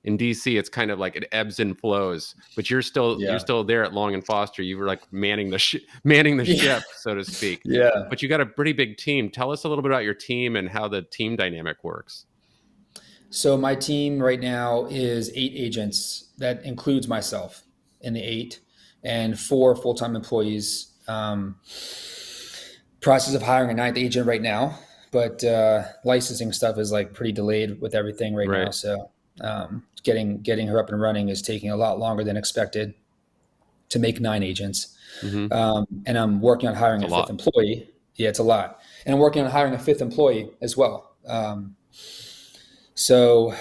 in DC, it's kind of like it ebbs and flows. But you're still there at Long and Foster. You were like manning the ship, so to speak. Yeah. But you got a pretty big team. Tell us a little bit about your team and how the team dynamic works. So my team right now is 8 agents. That includes myself in the 8, and 4 full-time employees. Process of hiring a 9th agent right now, but licensing stuff is like pretty delayed with everything right now. So getting her up and running is taking a lot longer than expected. to make 9 agents. Mm-hmm. And I'm working on hiring a 5th employee. Yeah, it's a lot. And I'm working on hiring a 5th employee as well. So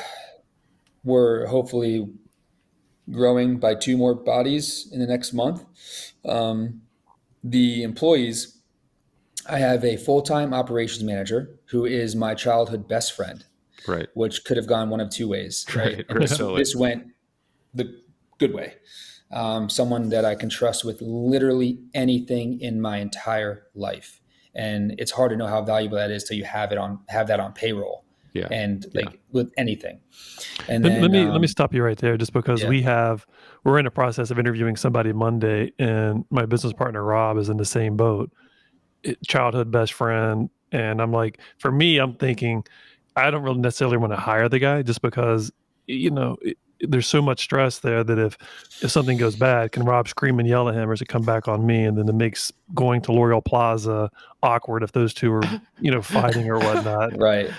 we're hopefully growing by 2 more bodies in the next month. The employees, I have a full-time operations manager who is my childhood best friend, right? Which could have gone one of 2 ways, right? And Totally. this went the good way. Someone that I can trust with literally anything in my entire life, and it's hard to know how valuable that is till you have that on payroll. Yeah. And with anything. And let me stop you right there, just because we're in a process of interviewing somebody Monday, and my business partner Rob is in the same boat, childhood best friend. And I'm like, for me, I'm thinking I don't really necessarily want to hire the guy, just because there's so much stress there that if something goes bad, can Rob scream and yell at him, or does it come back on me? And then it makes going to L'Oreal Plaza awkward if those two are fighting or whatnot. Right.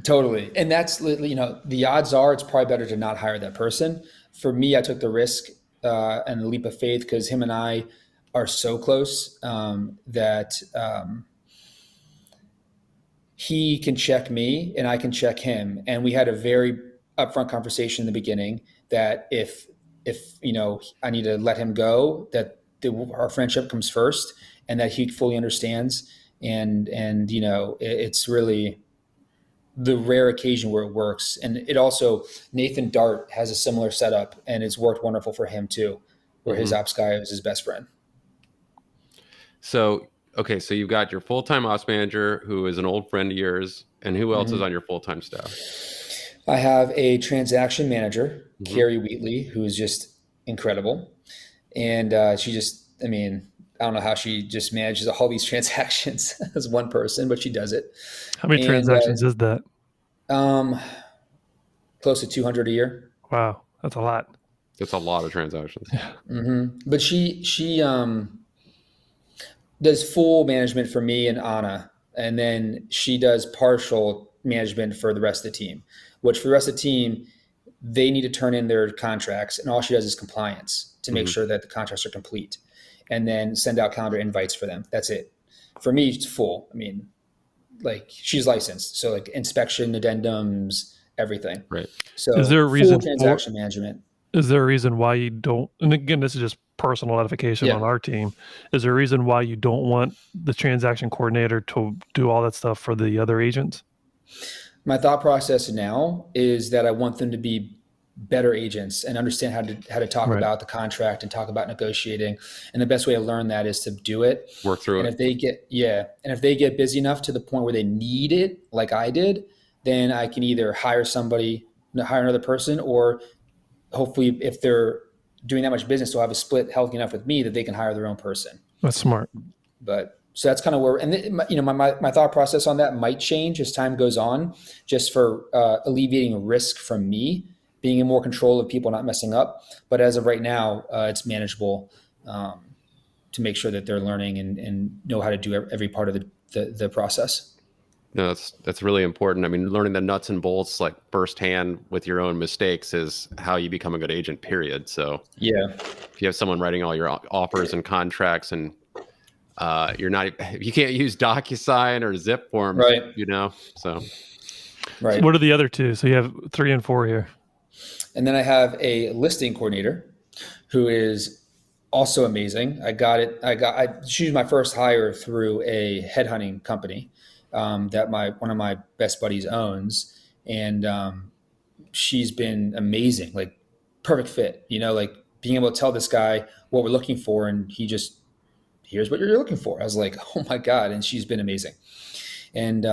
Totally. And that's, the odds are it's probably better to not hire that person. For me, I took the risk and the leap of faith because him and I are so close that he can check me and I can check him. And we had a very upfront conversation in the beginning that if I need to let him go, that our friendship comes first, and that he fully understands. And it's really the rare occasion where it works. And it also, Nathan Dart has a similar setup, and it's worked wonderful for him too, where his ops guy is his best friend. So you've got your full-time ops manager, who is an old friend of yours, and who else is on your full-time staff? I have a transaction manager, Carrie Wheatley, who is just incredible. And she just, I don't know how she just manages all these transactions as one person, but she does it. How many transactions is that? Close to 200 a year. Wow, that's a lot. That's a lot of transactions. Yeah. But she does full management for me and Anna, and then she does partial management for the rest of the team. Which for the rest of the team, they need to turn in their contracts, and all she does is compliance to make sure that the contracts are complete, and then send out calendar invites for them. That's it. For me, it's full. She's licensed, so inspection, addendums, everything. Right. So is there a reason full transaction management? Is there a reason why you don't? And again, this is just personal edification on our team. Is there a reason why you don't want the transaction coordinator to do all that stuff for the other agents? My thought process now is that I want them to be better agents and understand how to talk about the contract and talk about negotiating. And the best way to learn that is to do it. Work through it. And if they get busy enough to the point where they need it, like I did, then I can either hire another person, or hopefully if they're doing that much business, they'll have a split healthy enough with me that they can hire their own person. That's smart. So that's kind of where, and my thought process on that might change as time goes on, just for alleviating risk from me, being in more control of people not messing up. But as of right now, it's manageable to make sure that they're learning and know how to do every part of the process. No, that's really important. Learning the nuts and bolts firsthand with your own mistakes is how you become a good agent, period. So if you have someone writing all your offers and contracts, and you can't use DocuSign or Zip forms, right? So right. What are the other two? So you have 3 and 4 here. And then I have a listing coordinator who is also amazing. She's my first hire through a headhunting company that one of my best buddies owns. And she's been amazing, perfect fit, being able to tell this guy what we're looking for. And he just, here's what you're looking for. I was like, oh my God. And she's been amazing. And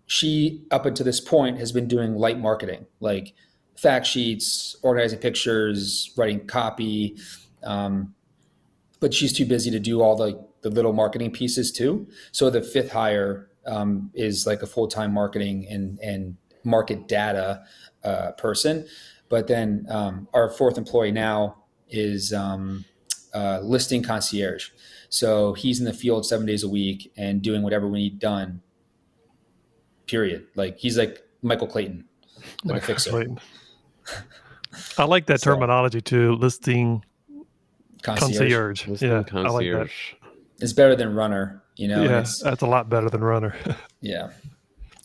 she, up until this point, has been doing light marketing, like fact sheets, organizing pictures, writing copy. But she's too busy to do all the little marketing pieces too. So the 5th hire is a full-time marketing and market data person. But then our 4th employee now is listing concierge. So he's in the field 7 days a week and doing whatever we need done, period. He's like Michael Clayton, a fixer. I like that terminology too, listing Concierge. Yeah, concierge. I like that. It's better than runner, Yeah, that's a lot better than runner. Yeah.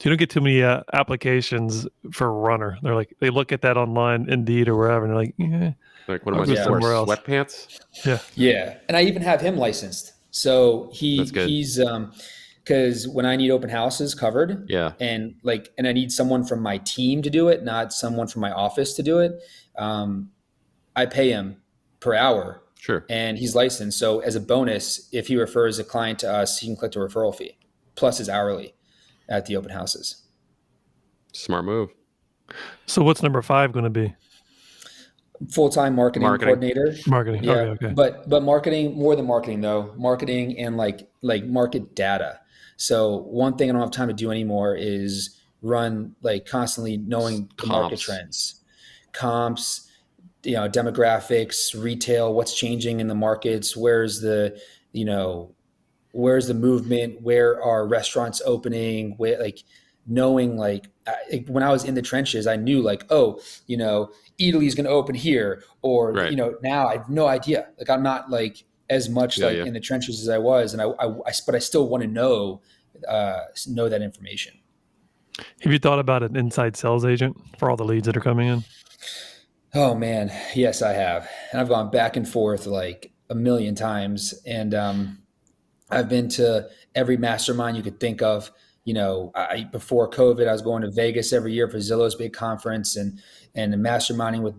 You don't get too many applications for runner. They're like, they look at that online, Indeed or wherever, and they're like, yeah, like, what am I supposed to wear? Sweatpants? Yeah. Yeah. And I even have him licensed. So That's good. he's because when I need open houses covered, and I need someone from my team to do it, not someone from my office to do it, I pay him per hour. Sure. And he's licensed. So as a bonus, if he refers a client to us, he can collect a referral fee plus his hourly at the open houses. Smart move. So what's number 5 going to be? Full-time marketing coordinator. Marketing. Yeah. Okay. But marketing, more than marketing though, marketing and like market data. So one thing I don't have time to do anymore is run like constantly knowing the market trends, comps, demographics, retail, what's changing in the markets, where's the movement, where are restaurants opening, where knowing when I was in the trenches, I knew Italy's going to open here, or now I have no idea. I'm not as much in the trenches as I was, and but I still want to know that information. Have you thought about an inside sales agent for all the leads that are coming in? Oh man, yes, I have, and I've gone back and forth like a million times, and I've been to every mastermind you could think of. Before COVID, I was going to Vegas every year for Zillow's big conference and masterminding with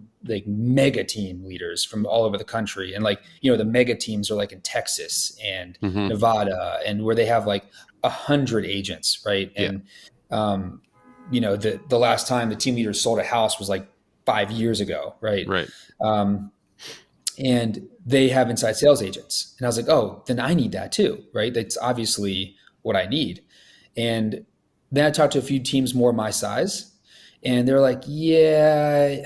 mega team leaders from all over the country. And the mega teams are in Texas and Nevada, and where they have 100 agents, right? Yeah. And the last time the team leaders sold a house was 5 years ago, right? Right. And they have inside sales agents, and I was like, oh, then I need that too, right? That's obviously what I need. And then I talked to a few teams more my size, and they're like, yeah,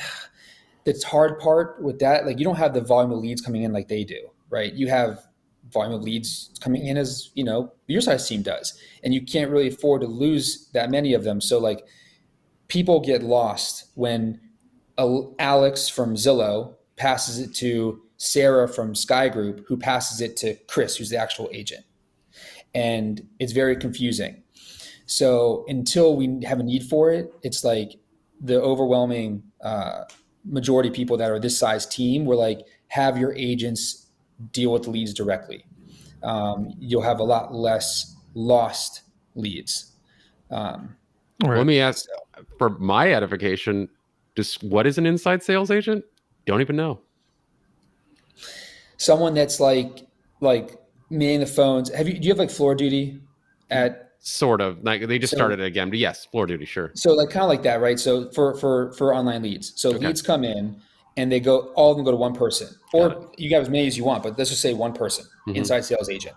the hard part with that, you don't have the volume of leads coming in like they do, right? You have volume of leads coming in as, your size team does, and you can't really afford to lose that many of them. So people get lost when Alex from Zillow passes it to Sarah from Sky Group, who passes it to Chris, who's the actual agent. And it's very confusing. So until we have a need for it, it's the overwhelming majority of people that are this size team will have your agents deal with the leads directly. You'll have a lot less lost leads. Let me ask, for my edification, just what is an inside sales agent? Don't even know. Someone that's manning the phones. Do you have floor duty at? Sort of. They just started it again, but yes, floor duty, sure. So kind of like that, right? So for online leads. So leads come in and all of them go to one person, or you can have as many as you want, but let's just say one person, inside sales agent.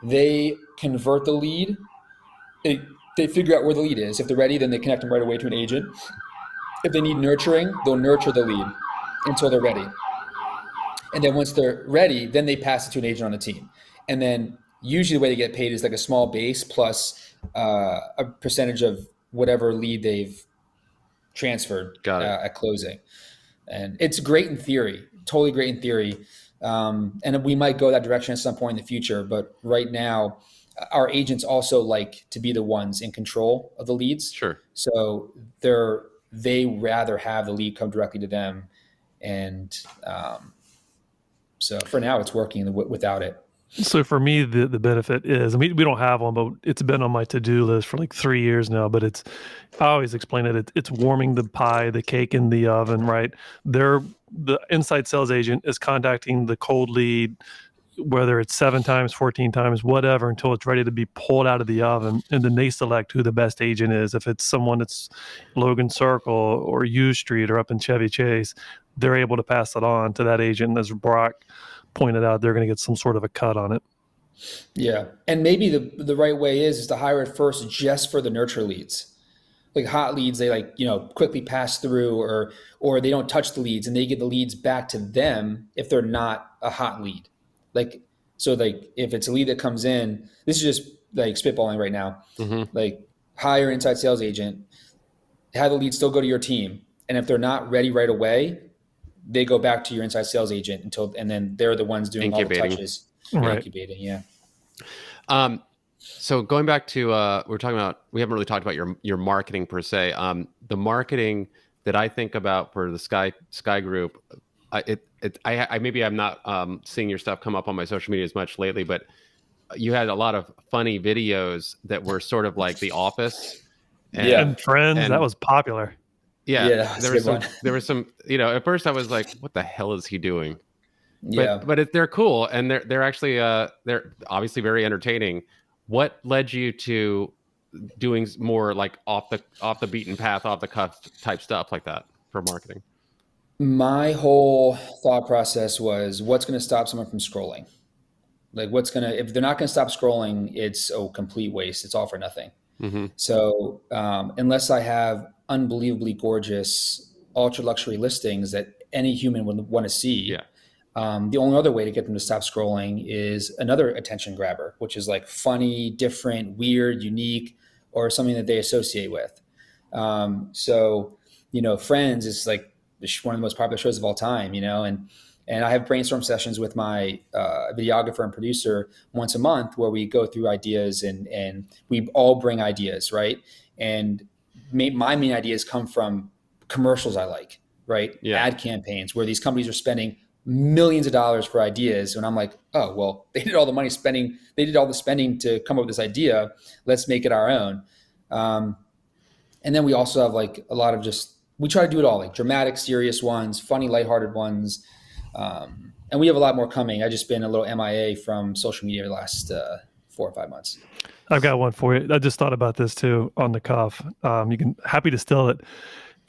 They convert the lead. They figure out where the lead is. If they're ready, then they connect them right away to an agent. If they need nurturing, they'll nurture the lead until they're ready. And then once they're ready, then they pass it to an agent on the team. And then usually the way they get paid is a small base plus a percentage of whatever lead they've transferred at closing. And it's great in theory, totally great in theory. And we might go that direction at some point in the future. But right now, our agents also like to be the ones in control of the leads. Sure. So they rather have the lead come directly to them. And so for now, it's working without it. So for me, the benefit is, we don't have one, but it's been on my to-do list for 3 years now, but I always explain it. It's warming the pie, the cake in the oven, right? The inside sales agent is contacting the cold lead, whether it's 7 times, 14 times, whatever, until it's ready to be pulled out of the oven. And then they select who the best agent is. If it's someone that's Logan Circle or U Street or up in Chevy Chase, they're able to pass it on to that agent. And as Barak pointed out, they're going to get some sort of a cut on it. Yeah. And maybe the right way is to hire it first just for the nurture leads. Hot leads, they quickly pass through, or they don't touch the leads, and they get the leads back to them if they're not a hot lead. If it's a lead that comes in, this is just spitballing right now. Hire an inside sales agent, have the lead still go to your team. And if they're not ready right away, they go back to your inside sales agent and then they're the ones doing Incubating. all the touches. Right. Incubating. Yeah. So going back to, we haven't really talked about your marketing per se. The marketing that I think about for the Sky Group, maybe I'm not seeing your stuff come up on my social media as much lately, but you had a lot of funny videos that were sort of like The Office and Friends. That was popular. Yeah, there was some, at first I was like, what the hell is he doing? But they're cool, and they're actually they're obviously very entertaining. What led you to doing more like off the beaten path, off the cuff type stuff like that for marketing? My whole thought process was, what's going to stop someone from scrolling? Like, if they're not going to stop scrolling, it's a complete waste. It's all for nothing. Mm-hmm. So unless I have unbelievably gorgeous, ultra luxury listings that any human would want to see, the only other way to get them to stop scrolling is another attention grabber, which is like funny, different, weird, unique, or something that they associate with. So, Friends is like one of the most popular shows of all time, and I have brainstorm sessions with my videographer and producer once a month where we go through ideas and we all bring ideas, right? And my main ideas come from commercials I like, right? Yeah. Ad campaigns where these companies are spending millions of dollars for ideas. And I'm like, oh, well, they did all the spending to come up with this idea. Let's make it our own. And then we also have like a lot of we try to do it all, like dramatic, serious ones, funny, lighthearted ones. And we have a lot more coming. I've just been a little MIA from social media the last 4 or 5 months. I've got one for you. I just thought about this too on the cuff. Happy to steal it.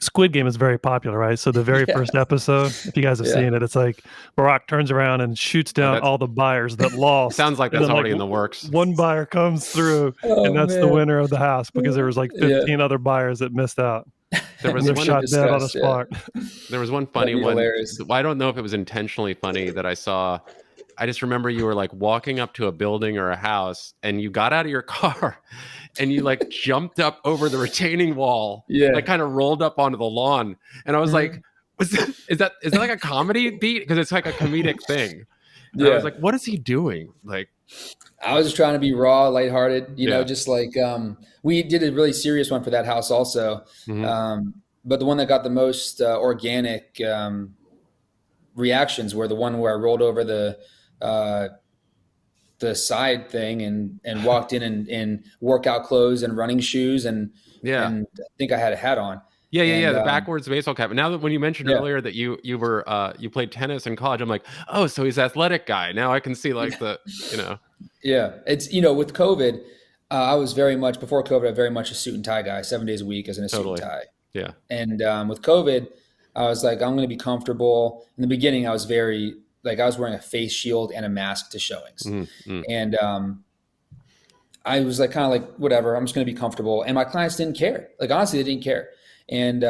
Squid Game is very popular, right? So the very first episode, if you guys have seen it, it's like Barak turns around and shoots down all the buyers that lost. Sounds like that's already in the works. One buyer comes through, and that's the winner of the house because there was like 15 other buyers that missed out. There was one shot dead on the spot. There was one funny one. Hilarious. I don't know if it was intentionally funny that I saw. I just remember you were like walking up to a building or a house, and you got out of your car, and you like jumped up over the retaining wall, like kind of rolled up onto the lawn, and I was like, "Is that like a comedy beat? Because it's like a comedic thing." And I was like, "What is he doing?" Like, I was just trying to be raw, lighthearted, just like we did a really serious one for that house also. Mm-hmm. But the one that got the most organic reactions were the one where I rolled over the side thing and walked in in workout clothes and running shoes and I think I had a hat on. Yeah, the backwards baseball cap. Now that when you mentioned earlier that you played tennis in college, I'm like, oh, so he's an athletic guy. Now I can see like Yeah, it's with COVID, I was before COVID, I was very much a suit and tie guy, 7 days a week as in a suit and tie. Yeah. And with COVID, I was like, I'm going to be comfortable. In the beginning, I was very I was wearing a face shield and a mask to showings, and I was like kind of like whatever. I'm just going to be comfortable, and my clients didn't care. Like honestly, they didn't care. And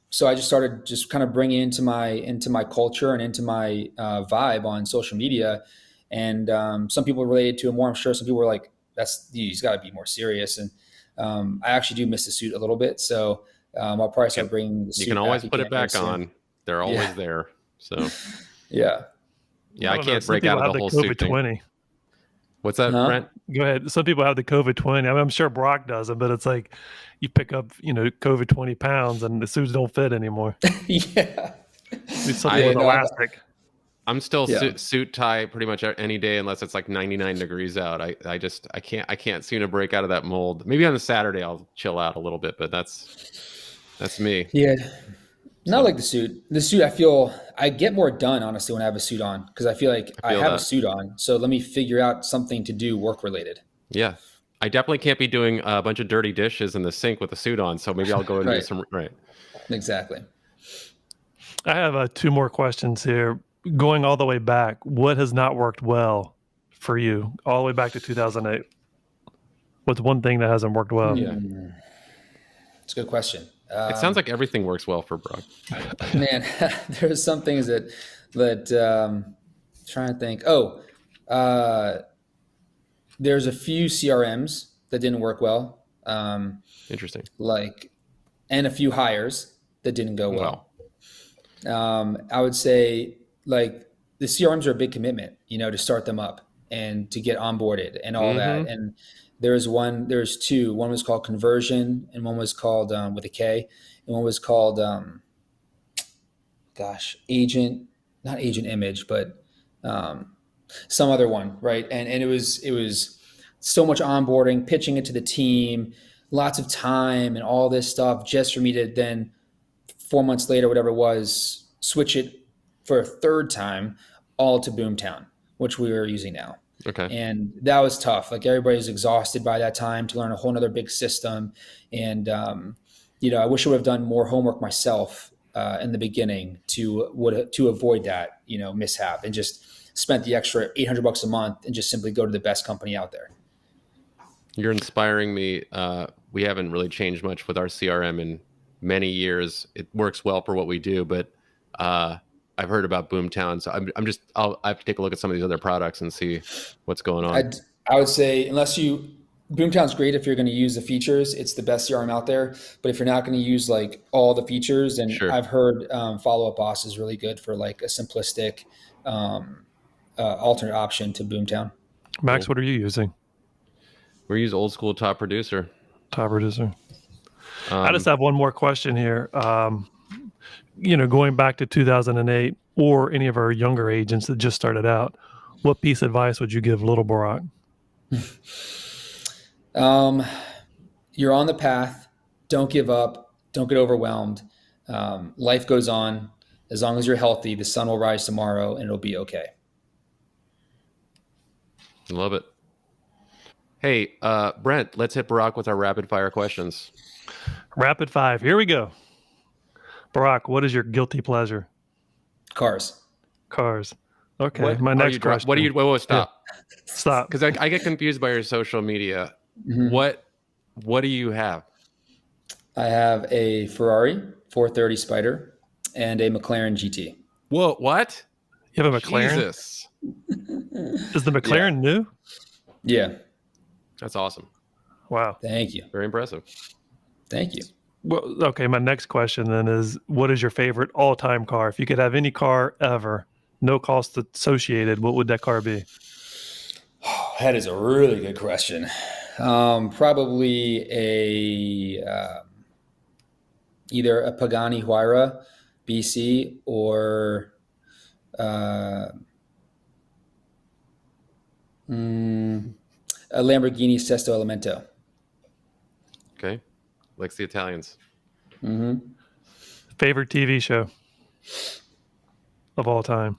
so I just started kind of bringing into my culture and into my vibe on social media. And some people related to it more. I'm sure some people were like, he's got to be more serious. And I actually do miss the suit a little bit. So I'll probably start bringing the suit. You can always put it back on. They're always there. So yeah. I can't break out of the whole suit thing. 20. What's that, Brent? Go ahead. Some people have the COVID 20. I mean, I'm sure Brock doesn't, but it's like you pick up, COVID 20 pounds and the suits don't fit anymore. Yeah. It's something with elastic. I'm still suit tie pretty much any day unless it's like 99 degrees out. I can't seem to break out of that mold. Maybe on a Saturday I'll chill out a little bit, but that's me. Yeah. Not like the suit. The suit, I feel I get more done honestly when I have a suit on because I feel like I have a suit on. So let me figure out something to do work related. Yeah. I definitely can't be doing a bunch of dirty dishes in the sink with a suit on. So maybe I'll go and do some. Right. Exactly. I have 2 more questions here. Going all the way back, what has not worked well for you all the way back to 2008? What's one thing that hasn't worked well? Yeah. It's a good question. It sounds like everything works well for Brock. Man, there's some things that trying to think. There's a few CRMs that didn't work well. Interesting. And a few hires that didn't go well. I would say like the CRMs are a big commitment, to start them up and to get onboarded and all that. And there's two. One was called Conversion, and one was called with a K, and one was called not Agent Image, but some other one, right? And it was so much onboarding, pitching it to the team, lots of time, and all this stuff just for me to then 4 months later, whatever it was, switch it for a third time, all to Boomtown, which we are using now. Okay. And that was tough. Like everybody's exhausted by that time to learn a whole nother big system. And, I wish I would have done more homework myself in the beginning to avoid that, mishap, and just spent the extra $800 a month and just simply go to the best company out there. You're inspiring me. We haven't really changed much with our CRM in many years. It works well for what we do, but I've heard about Boomtown, so I have to take a look at some of these other products and see what's going on. I would say Boomtown's great if you're going to use the features. It's the best CRM out there. But if you're not going to use like all the features, then sure. I've heard Follow Up Boss is really good for like a simplistic alternate option to Boomtown. Max, What are you using? We use old school Top Producer. I just have one more question here. Going back to 2008 or any of our younger agents that just started out, what piece of advice would you give little Barak? You're on the path. Don't give up. Don't get overwhelmed. Life goes on. As long as you're healthy, the sun will rise tomorrow and it'll be okay. Love it. Hey, Brent, let's hit Barak with our rapid fire questions. Rapid five. Here we go. Barak, what is your guilty pleasure? Cars. Okay. My next question. What do you? Whoa, stop. Yeah. Stop. Because I get confused by your social media. Mm-hmm. What do you have? I have a Ferrari 430 Spider and a McLaren GT. Whoa! What? You have a McLaren? Jesus. Is the McLaren new? Yeah. That's awesome. Wow. Thank you. Very impressive. Thank you. Well, okay. My next question then is, what is your favorite all-time car? If you could have any car ever, no cost associated, what would that car be? Oh, that is a really good question. Probably either a Pagani Huayra BC or a Lamborghini Sesto Elemento. Okay. Likes the Italians. Mm-hmm. Favorite TV show of all time?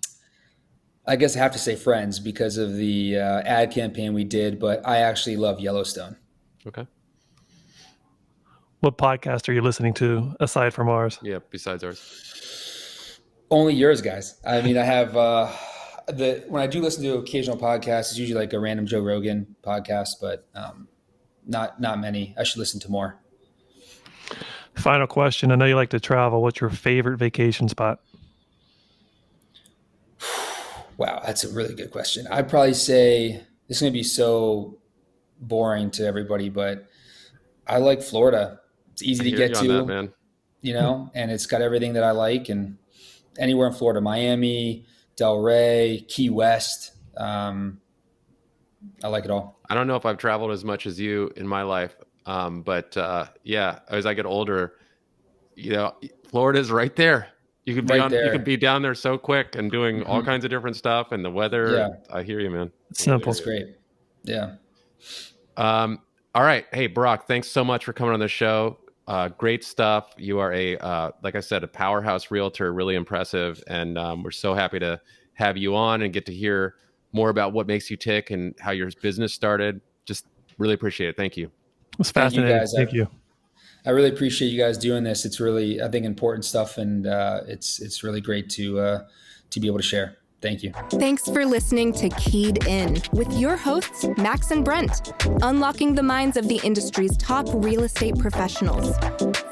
I guess I have to say Friends because of the ad campaign we did, but I actually love Yellowstone. Okay. What podcast are you listening to aside from ours? Yeah, besides ours. Only yours, guys. I mean, I have when I do listen to occasional podcasts, it's usually like a random Joe Rogan podcast, but not many. I should listen to more. Final question. I know you like to travel. What's your favorite vacation spot? Wow, that's a really good question. I'd probably say this is going to be so boring to everybody, but I like Florida. It's easy to get to, that, man. And it's got everything that I like. And anywhere in Florida, Miami, Delray, Key West, I like it all. I don't know if I've traveled as much as you in my life, but as I get older, Florida's right there. You could be you could be down there so quick and doing all kinds of different stuff, and the weather. Yeah. I hear you, man. Simple. It's great. Yeah. All right. Hey, Barak, thanks so much for coming on the show. Great stuff. You are like I said, a powerhouse realtor, really impressive. And we're so happy to have you on and get to hear more about what makes you tick and how your business started. Just really appreciate it. Thank you. It was fascinating. Thank you. I really appreciate you guys doing this. It's really, I think, important stuff, and it's really great to be able to share. Thank you. Thanks for listening to Keyed In with your hosts, Max and Brent, unlocking the minds of the industry's top real estate professionals.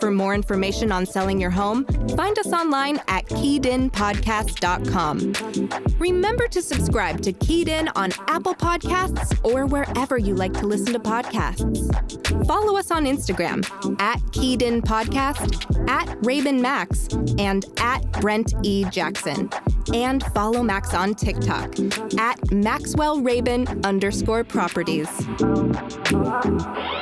For more information on selling your home, find us online at keyedinpodcast.com. Remember to subscribe to Keyed In on Apple Podcasts or wherever you like to listen to podcasts. Follow us on Instagram at Keyed In Podcast, at Rabin Max, and at Brent E. Jackson. And follow Max on TikTok at MaxwellRabin_properties.